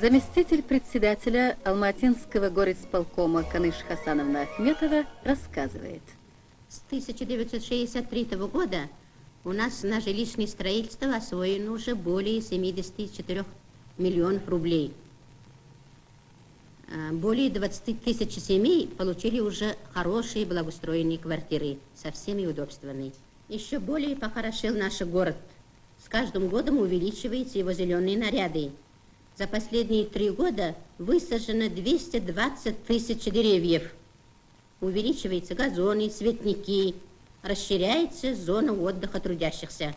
Заместитель председателя Алматинского горисполкома Каныш Хасановна Ахметова рассказывает. С 1963 года у нас на жилищное строительство освоено уже более 74 миллионов рублей. Более 20 тысяч семей получили уже хорошие благоустроенные квартиры со всеми удобствами. Еще более похорошел наш город. С каждым годом увеличиваются его зеленые наряды. За последние 3 года высажено 220 тысяч деревьев. Увеличиваются газоны, цветники, расширяется зона отдыха трудящихся.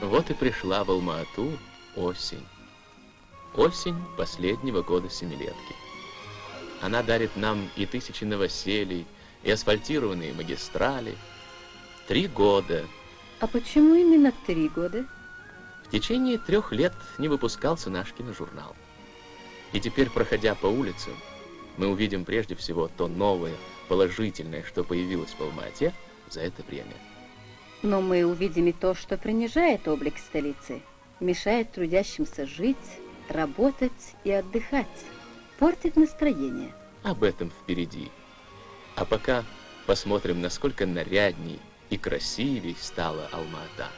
Вот и пришла в Алма-Ату осень. Осень последнего года семилетки. Она дарит нам и тысячи новоселий, и асфальтированные магистрали. 3 года. А почему именно 3 года? В течение 3 лет не выпускался наш киножурнал. И теперь, проходя по улицам, мы увидим прежде всего то новое, положительное, что появилось в Алма-Ате за это время. Но мы увидим и то, что принижает облик столицы, мешает трудящимся жить, работать и отдыхать, портит настроение. Об этом впереди. А пока посмотрим, насколько нарядней и красивей стала Алма-Ата.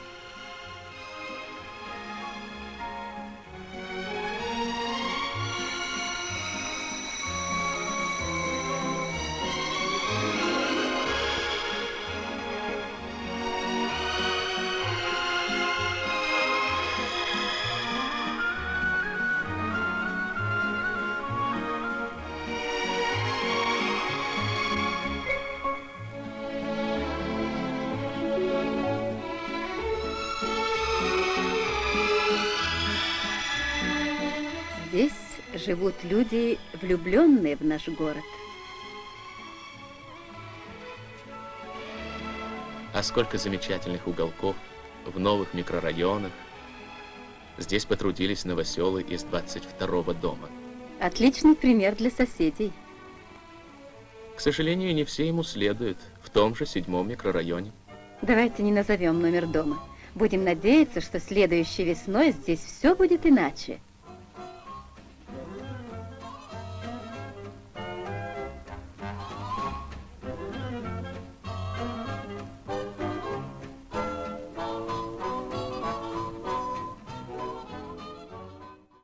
Здесь живут люди, влюбленные в наш город. А сколько замечательных уголков в новых микрорайонах. Здесь потрудились новоселы из 22-го дома. Отличный пример для соседей. К сожалению, не все ему следуют в том же 7-м микрорайоне. Давайте не назовем номер дома. Будем надеяться, что следующей весной здесь все будет иначе.